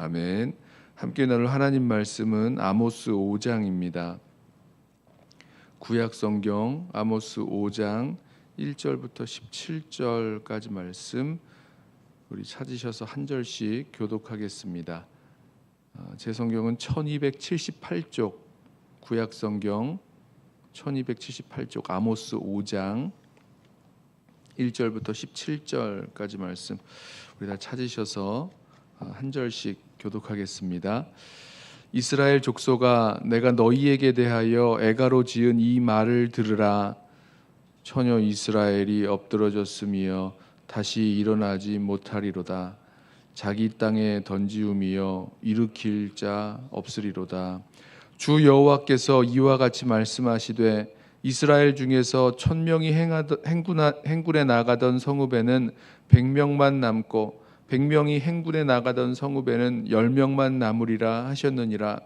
아멘. 함께 나눌 하나님 말씀은 아모스 5장입니다. 구약 성경 아모스 5장 1절부터 17절까지 말씀 우리 찾으셔서 한 절씩 교독하겠습니다. 제 성경은 1278쪽, 구약 성경 1278쪽 아모스 5장 1절부터 17절까지 말씀 우리 다 찾으셔서 한 절씩 교독하겠습니다. 이스라엘 족속아, 내가 너희에게 대하여 애가로 지은 이 말을 들으라. 처녀 이스라엘이 엎드러졌으며 다시 일어나지 못하리로다. 자기 땅에 던지우며 일으킬 자 없으리로다. 주 여호와께서 이와 같이 말씀하시되 이스라엘 중에서 1000명이 행군에 나가던 성읍에는 100명만 남고 100명이 행군에 나가던 성읍에는 10명만 남으리라 하셨느니라.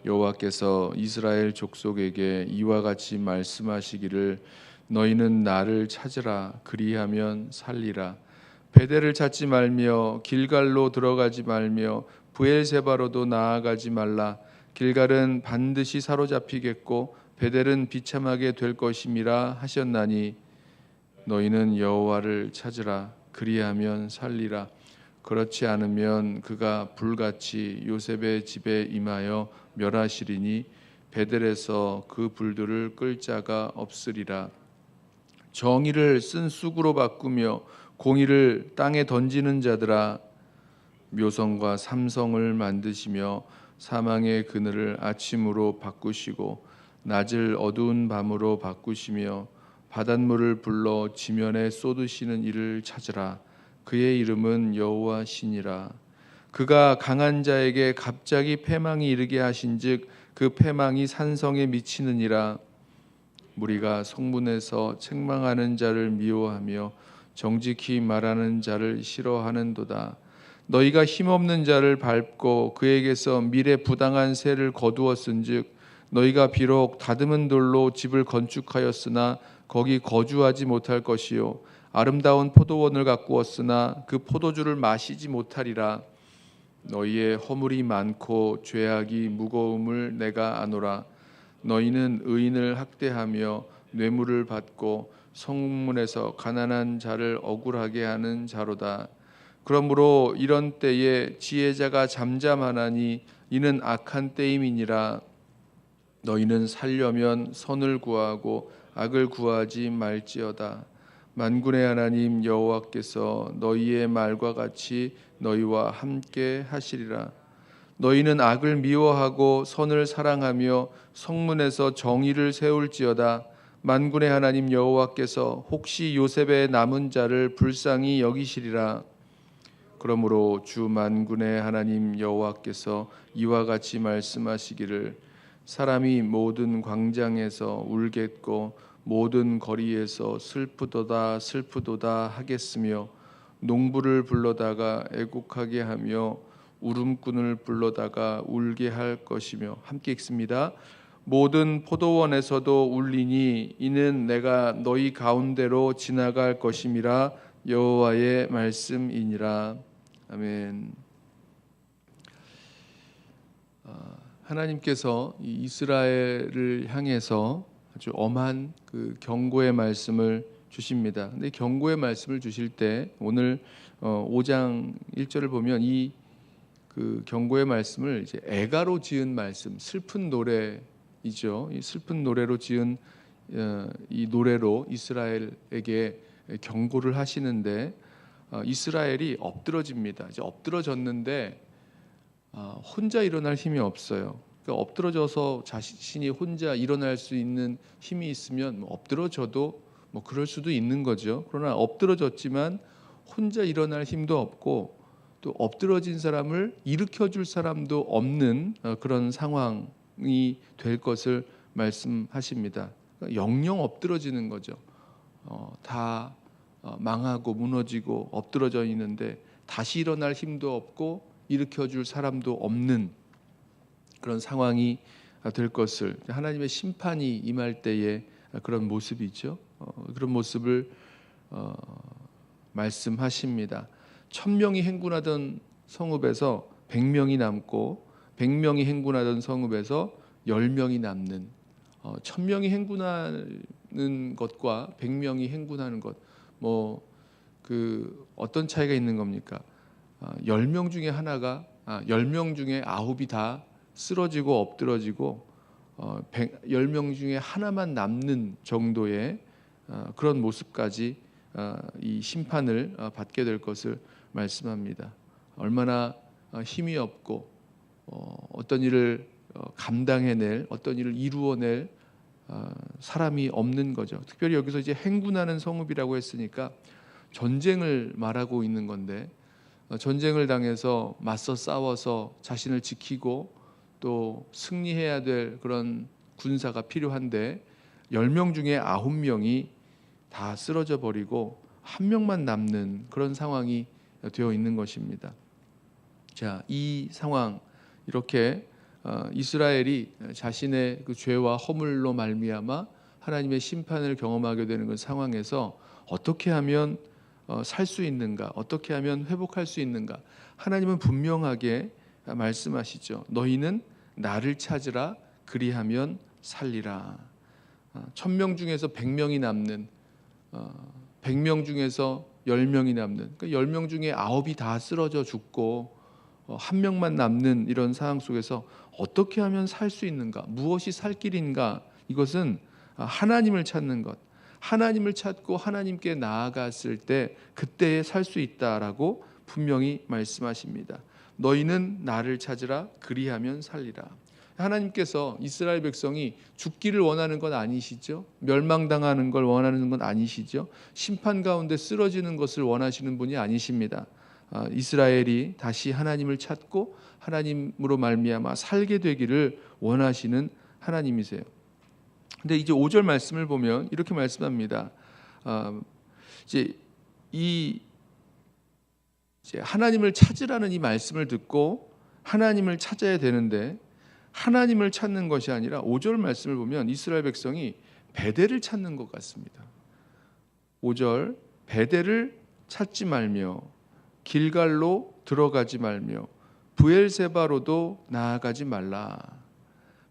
여호와께서 이스라엘 족속에게 이와 같이 말씀하시기를 너희는 나를 찾으라. 그리하면 살리라. 베델을 찾지 말며 길갈로 들어가지 말며 브엘세바로도 나아가지 말라. 길갈은 반드시 사로잡히겠고 베델은 비참하게 될 것임이라 하셨나니 너희는 여호와를 찾으라. 그리하면 살리라. 그렇지 않으면 그가 불같이 요셉의 집에 임하여 멸하시리니 베델에서 그 불들을 끌 자가 없으리라. 정의를 쓴 쑥으로 바꾸며 공의를 땅에 던지는 자들아, 묘성과 삼성을 만드시며 사망의 그늘을 아침으로 바꾸시고 낮을 어두운 밤으로 바꾸시며 바닷물을 불러 지면에 쏟으시는 이를 찾으라. 그의 이름은 여호와시니라. 그가 강한 자에게 갑자기 패망이 이르게 하신즉 그 패망이 산성에 미치느니라. 무리가 성문에서 책망하는 자를 미워하며 정직히 말하는 자를 싫어하는도다. 너희가 힘없는 자를 밟고 그에게서 밀에 부당한 세를 거두었은즉 너희가 비록 다듬은 돌로 집을 건축하였으나 거기 거주하지 못할 것이요 아름다운 포도원을 가꾸었으나 그 포도주를 마시지 못하리라. 너희의 허물이 많고 죄악이 무거움을 내가 아노라. 너희는 의인을 학대하며 뇌물을 받고 성문에서 가난한 자를 억울하게 하는 자로다. 그러므로 이런 때에 지혜자가 잠잠하나니 이는 악한 때임이니라. 너희는 살려면 선을 구하고 악을 구하지 말지어다. 만군의 하나님 여호와께서 너희의 말과 같이 너희와 함께 하시리라. 너희는 악을 미워하고 선을 사랑하며 성문에서 정의를 세울지어다. 만군의 하나님 여호와께서 혹시 요셉의 남은 자를 불쌍히 여기시리라. 그러므로 주 만군의 하나님 여호와께서 이와 같이 말씀하시기를 사람이 모든 광장에서 울겠고 모든 거리에서 슬프도다 슬프도다 하겠으며 농부를 불러다가 애곡하게 하며 울음꾼을 불러다가 울게 할 것이며 함께 읽습니다. 모든 포도원에서도 울리니 이는 내가 너희 가운데로 지나갈 것임이라. 여호와의 말씀이니라. 아멘. 하나님께서 이스라엘을 향해서 아주 엄한 그 경고의 말씀을 주십니다. 근데 경고의 말씀을 주실 때 오늘 5장 1절을 보면 이 그 경고의 말씀을 이제 애가로 지은 말씀, 슬픈 노래이죠. 이 슬픈 노래로 지은 이 노래로 이스라엘에게 경고를 하시는데 이스라엘이 엎드러집니다. 이제 엎드러졌는데 혼자 일어날 힘이 없어요. 그러니까 엎드러져서 자신이 혼자 일어날 수 있는 힘이 있으면 엎드러져도 뭐 그럴 수도 있는 거죠. 그러나 엎드러졌지만 혼자 일어날 힘도 없고 또 엎드러진 사람을 일으켜줄 사람도 없는 그런 상황이 될 것을 말씀하십니다. 그러니까 영영 엎드러지는 거죠. 다 망하고 무너지고 엎드러져 있는데 다시 일어날 힘도 없고 일으켜줄 사람도 없는 그런 상황이 될 것을, 하나님의 심판이 임할 때의 그런 모습이죠. 그런 모습을 말씀하십니다. 1000명이 행군하던 성읍에서 100명이 남고 100명이 행군하던 성읍에서 10명이 남는 1000명이 행군하는 것과 100명이 행군하는 것 뭐 그 어떤 차이가 있는 겁니까? 10명 중에 하나가 10명 중에 9이 다 쓰러지고 엎드러지고 10명 중에 하나만 남는 정도의 그런 모습까지 이 심판을 받게 될 것을 말씀합니다. 얼마나 힘이 없고 어떤 일을 감당해낼, 어떤 일을 이루어낼 사람이 없는 거죠. 특별히 여기서 이제 행군하는 성읍이라고 했으니까 전쟁을 말하고 있는 건데 전쟁을 당해서 맞서 싸워서 자신을 지키고 또 승리해야 될 그런 군사가 필요한데 10명 중에 9명이 다 쓰러져 버리고 한 명만 남는 그런 상황이 되어 있는 것입니다. 자, 이 상황 이렇게 이스라엘이 자신의 그 죄와 허물로 말미암아 하나님의 심판을 경험하게 되는 그 상황에서 어떻게 하면 살 수 있는가? 어떻게 하면 회복할 수 있는가? 하나님은 분명하게 말씀하시죠. 너희는 나를 찾으라 그리하면 살리라. 1000명 중에서 100명이 남는 100명 중에서 10명이 남는 그러니까 10명 중에 9이 다 쓰러져 죽고 한 명만 남는 이런 상황 속에서 어떻게 하면 살 수 있는가? 무엇이 살 길인가? 이것은 하나님을 찾는 것. 하나님을 찾고 하나님께 나아갔을 때 그때에 살 수 있다라고 분명히 말씀하십니다. 너희는 나를 찾으라 그리하면 살리라. 하나님께서 이스라엘 백성이 죽기를 원하는 건 아니시죠? 멸망당하는 걸 원하는 건 아니시죠? 심판 가운데 쓰러지는 것을 원하시는 분이 아니십니다. 이스라엘이 다시 하나님을 찾고 하나님으로 말미암아 살게 되기를 원하시는 하나님이세요. 근데 이제 5절 말씀을 보면 이렇게 말씀합니다. 이제 하나님을 찾으라는 이 말씀을 듣고 하나님을 찾아야 되는데 하나님을 찾는 것이 아니라 5절 말씀을 보면 이스라엘 백성이 베델을 찾는 것 같습니다. 5절 베델을 찾지 말며 길갈로 들어가지 말며 브엘세바로도 나아가지 말라.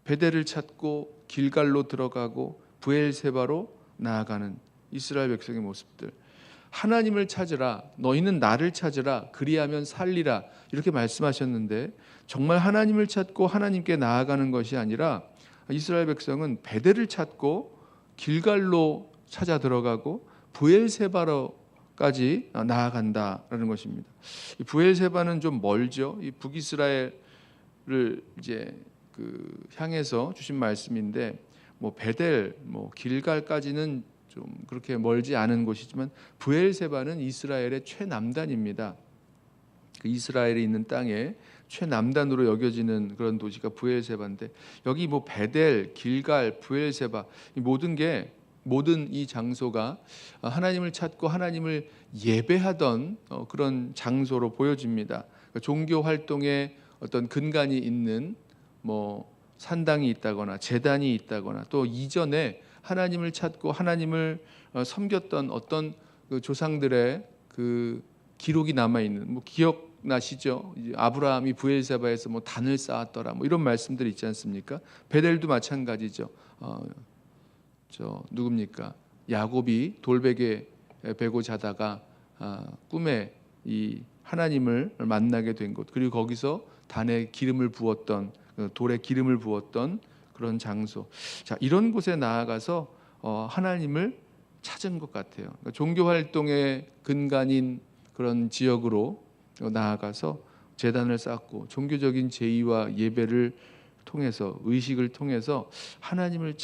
베델을 찾고 길갈로 들어가고 브엘세바로 나아가는 이스라엘 백성의 모습들. 하나님을 찾으라. 너희는 나를 찾으라. 그리하면 살리라. 이렇게 말씀하셨는데 정말 하나님을 찾고 하나님께 나아가는 것이 아니라 이스라엘 백성은 베델을 찾고 길갈로 찾아 들어가고 브엘세바로까지 나아간다라는 것입니다. 이 브엘세바는 좀 멀죠. 이 북이스라엘을 이제 향해서 주신 말씀인데 뭐 베델, 뭐 길갈까지는 좀 그렇게 멀지 않은 곳이지만 브엘세바는 이스라엘의 최남단입니다. 그 이스라엘에 있는 땅에 최남단으로 여겨지는 그런 도시가 브엘세바인데 여기 뭐 베델, 길갈, 브엘세바 이 모든 이 장소가 하나님을 찾고 하나님을 예배하던 그런 장소로 보여집니다. 그러니까 종교 활동에 어떤 근간이 있는 뭐 산당이 있다거나 제단이 있다거나 또 이전에 하나님을 찾고 하나님을 섬겼던 어떤 그 조상들의 그 기록이 남아 있는 뭐 기억나시죠? 아브라함이 브엘세바에서 뭐 단을 쌓았더라 뭐 이런 말씀들이 있지 않습니까? 베델도 마찬가지죠. 저 누굽니까? 야곱이 돌베개 베고 자다가 꿈에 이 하나님을 만나게 된 곳 그리고 거기서 단에 기름을 부었던 돌에 기름을 부었던 그런 장소. 자, 이런 곳에 나아가서 하나님을 찾은 것 같아요. 그러니까 종교 활동의 근간인 그런 지역으로 나아가서 제단을 쌓고 종교적인 제의와 예배를 통해서 의식을 통해서 하나님을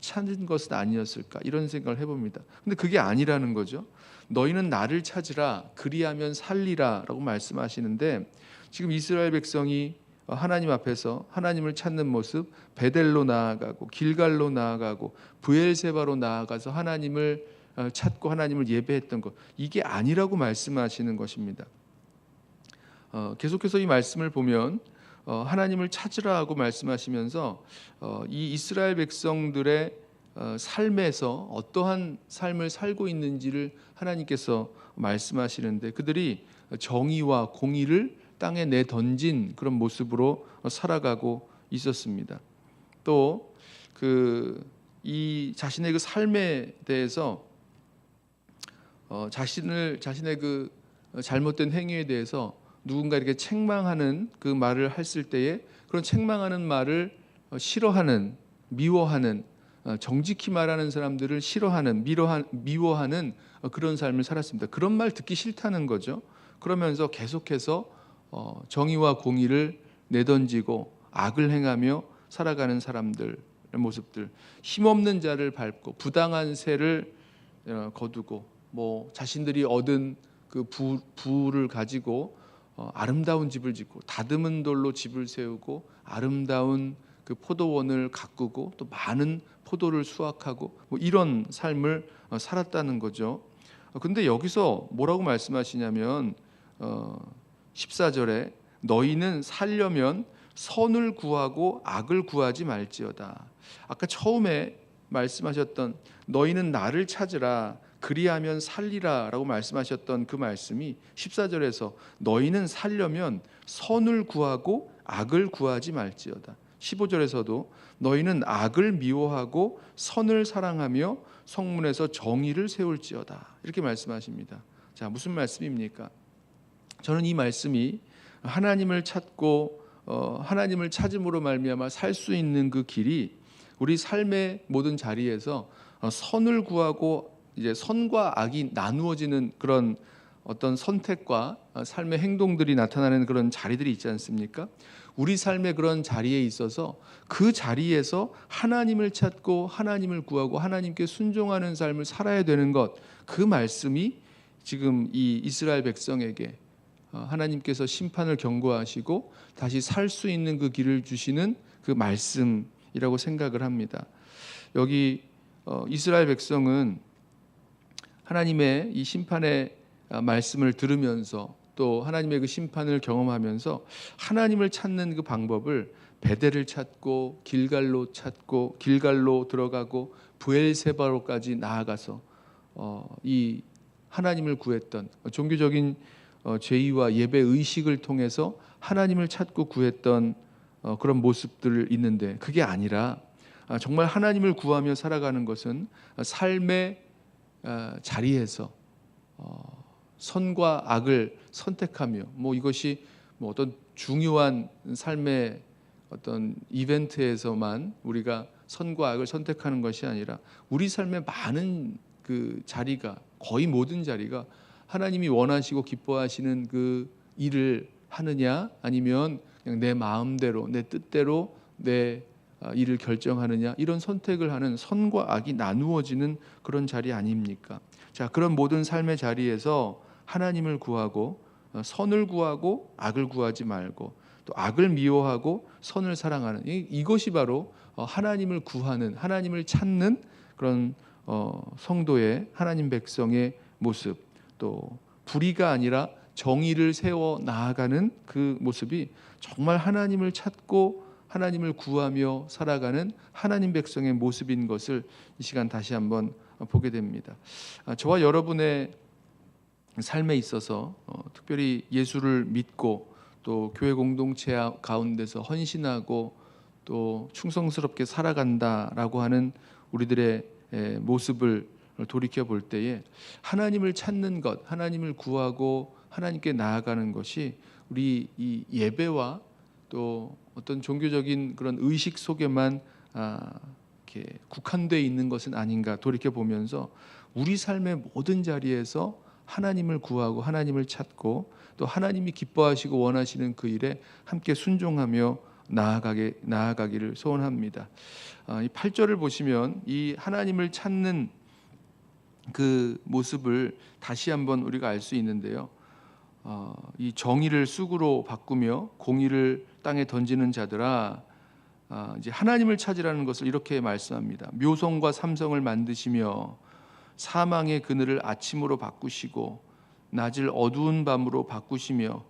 찾은 것은 아니었을까 이런 생각을 해봅니다. 근데 그게 아니라는 거죠. 너희는 나를 찾으라 그리하면 살리라라고 말씀하시는데 지금 이스라엘 백성이 하나님 앞에서 하나님을 찾는 모습 베델로 나아가고 길갈로 나아가고 브엘세바로 나아가서 하나님을 찾고 하나님을 예배했던 것 이게 아니라고 말씀하시는 것입니다. 계속해서 이 말씀을 보면 하나님을 찾으라고 말씀하시면서 이 이스라엘 백성들의 삶에서 어떠한 삶을 살고 있는지를 하나님께서 말씀하시는데 그들이 정의와 공의를 땅에 내던진 그런 모습으로 살아가고 있었습니다. 또 이 자신의 그 삶에 대해서 자신의 그 잘못된 행위에 대해서 누군가 이렇게 책망하는 그 말을 했을 때에 그런 책망하는 말을 싫어하는, 미워하는, 정직히 말하는 사람들을 싫어하는, 미워하는 그런 삶을 살았습니다. 그런 말 듣기 싫다는 거죠. 그러면서 계속해서 정의와 공의를 내던지고 악을 행하며 살아가는 사람들의 모습들, 힘없는 자를 밟고 부당한 세를 거두고 뭐 자신들이 얻은 그 부를 가지고 아름다운 집을 짓고 다듬은 돌로 집을 세우고 아름다운 그 포도원을 가꾸고 또 많은 포도를 수확하고 뭐 이런 삶을 살았다는 거죠. 근데 여기서 뭐라고 말씀하시냐면 14절에 너희는 살려면 선을 구하고 악을 구하지 말지어다. 아까 처음에 말씀하셨던 너희는 나를 찾으라 그리하면 살리라 라고 말씀하셨던 그 말씀이 14절에서 너희는 살려면 선을 구하고 악을 구하지 말지어다. 15절에서도 너희는 악을 미워하고 선을 사랑하며 성문에서 정의를 세울지어다 이렇게 말씀하십니다. 자, 무슨 말씀입니까? 저는 이 말씀이 하나님을 찾고 하나님을 찾음으로 말미암아 살 수 있는 그 길이 우리 삶의 모든 자리에서 선을 구하고 이제 선과 악이 나누어지는 그런 어떤 선택과 삶의 행동들이 나타나는 그런 자리들이 있지 않습니까? 우리 삶의 그런 자리에 있어서 그 자리에서 하나님을 찾고 하나님을 구하고 하나님께 순종하는 삶을 살아야 되는 것, 그 말씀이 지금 이 이스라엘 백성에게 하나님께서 심판을 경고하시고 다시 살 수 있는 그 길을 주시는 그 말씀이라고 생각을 합니다. 여기 이스라엘 백성은 하나님의 이 심판의 말씀을 들으면서 또 하나님의 그 심판을 경험하면서 하나님을 찾는 그 방법을 베델을 찾고 길갈로 들어가고 브엘세바로까지 나아가서 이 하나님을 구했던 종교적인 제의와 예배 의식을 통해서 하나님을 찾고 구했던 그런 모습들 있는데 그게 아니라 정말 하나님을 구하며 살아가는 것은 삶의 자리에서 선과 악을 선택하며 뭐 이것이 뭐 어떤 중요한 삶의 어떤 이벤트에서만 우리가 선과 악을 선택하는 것이 아니라 우리 삶의 많은 그 자리가 거의 모든 자리가 하나님이 원하시고 기뻐하시는 그 일을 하느냐 아니면 그냥 내 마음대로 내 뜻대로 내 일을 결정하느냐 이런 선택을 하는 선과 악이 나누어지는 그런 자리 아닙니까? 자, 그런 모든 삶의 자리에서 하나님을 구하고 선을 구하고 악을 구하지 말고 또 악을 미워하고 선을 사랑하는 이것이 바로 하나님을 구하는 하나님을 찾는 그런 성도의 하나님 백성의 모습 또 불의가 아니라 정의를 세워 나아가는 그 모습이 정말 하나님을 찾고 하나님을 구하며 살아가는 하나님 백성의 모습인 것을 이 시간 다시 한번 보게 됩니다. 저와 여러분의 삶에 있어서 특별히 예수를 믿고 또 교회 공동체 가운데서 헌신하고 또 충성스럽게 살아간다라고 하는 우리들의 모습을 돌이켜 볼 때에 하나님을 찾는 것, 하나님을 구하고 하나님께 나아가는 것이 우리 이 예배와 또 어떤 종교적인 그런 의식 속에만 이렇게 국한되어 있는 것은 아닌가 돌이켜 보면서 우리 삶의 모든 자리에서 하나님을 구하고 하나님을 찾고 또 하나님이 기뻐하시고 원하시는 그 일에 함께 순종하며 나아가기를 소원합니다. 이 8절을 보시면 이 하나님을 찾는 그 모습을 다시 한번 우리가 알 수 있는데요. 이 정의를 쑥으로 바꾸며 공의를 땅에 던지는 자들아 이제 하나님을 찾으라는 것을 이렇게 말씀합니다. 묘성과 삼성을 만드시며 사망의 그늘을 아침으로 바꾸시고 낮을 어두운 밤으로 바꾸시며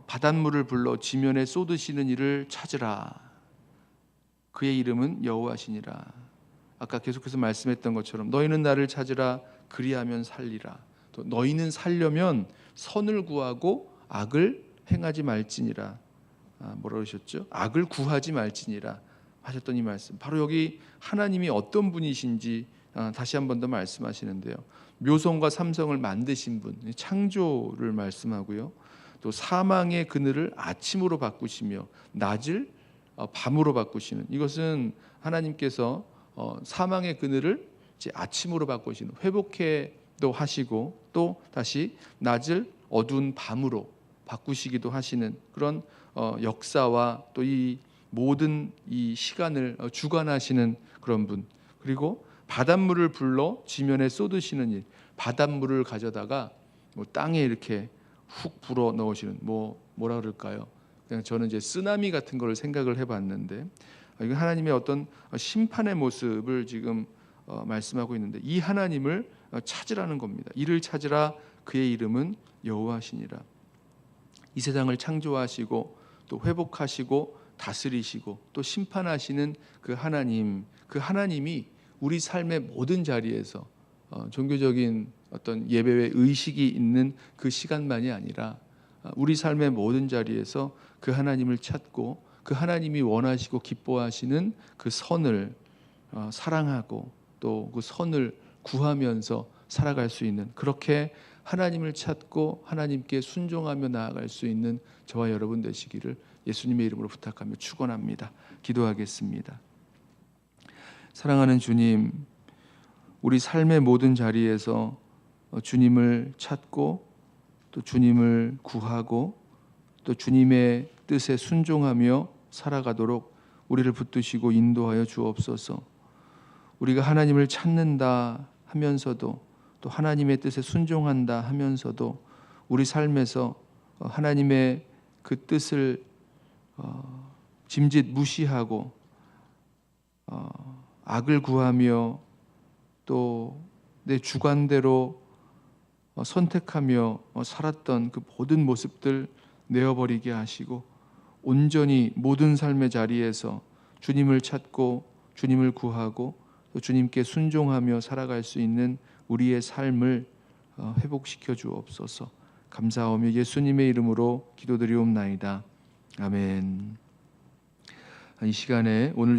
바닷물을 불러 지면에 쏟으시는 이를 찾으라. 그의 이름은 여호와시니라. 아까 계속해서 말씀했던 것처럼 너희는 나를 찾으라 그리하면 살리라. 또 너희는 살려면 선을 구하고 악을 행하지 말지니라. 뭐라 그러셨죠? 악을 구하지 말지니라 하셨던 이 말씀, 바로 여기 하나님이 어떤 분이신지 다시 한 번 더 말씀하시는데요. 묘성과 삼성을 만드신 분, 창조를 말씀하고요. 또 사망의 그늘을 아침으로 바꾸시며 낮을 밤으로 바꾸시는, 이것은 하나님께서 사망의 그늘을 이제 아침으로 바꾸시는, 회복해도 하시고 또 다시 낮을 어두운 밤으로 바꾸시기도 하시는 그런 역사와 또 이 모든 이 시간을 주관하시는 그런 분, 그리고 바닷물을 불러 지면에 쏟으시는 일, 바닷물을 가져다가 뭐 땅에 이렇게 훅 불어 넣으시는, 뭐라 그럴까요? 그냥 저는 이제 쓰나미 같은 걸 생각을 해봤는데, 이건 하나님의 어떤 심판의 모습을 지금 말씀하고 있는데, 이 하나님을 찾으라는 겁니다. 이를 찾으라, 그의 이름은 여호와시니라. 이 세상을 창조하시고 또 회복하시고 다스리시고 또 심판하시는 그 하나님, 그 하나님이 우리 삶의 모든 자리에서 종교적인 어떤 예배의 의식이 있는 그 시간만이 아니라 우리 삶의 모든 자리에서 그 하나님을 찾고 그 하나님이 원하시고 기뻐하시는 그 선을 사랑하고 또 그 선을 구하면서 살아갈 수 있는, 그렇게 하나님을 찾고 하나님께 순종하며 나아갈 수 있는 저와 여러분 되시기를 예수님의 이름으로 부탁하며 축원합니다. 기도하겠습니다. 사랑하는 주님, 우리 삶의 모든 자리에서 주님을 찾고 또 주님을 구하고 또 주님의 뜻에 순종하며 살아가도록 우리를 붙드시고 인도하여 주옵소서. 우리가 하나님을 찾는다 하면서도 또 하나님의 뜻에 순종한다 하면서도 우리 삶에서 하나님의 그 뜻을 짐짓 무시하고 악을 구하며 또 내 주관대로 선택하며 살았던 그 모든 모습들 내어버리게 하시고 온전히 모든 삶의 자리에서 주님을 찾고 주님을 구하고 또 주님께 순종하며 살아갈 수 있는 우리의 삶을 회복시켜 주옵소서. 감사하며 예수님의 이름으로 기도드리옵나이다. 아멘. 이 시간에 오늘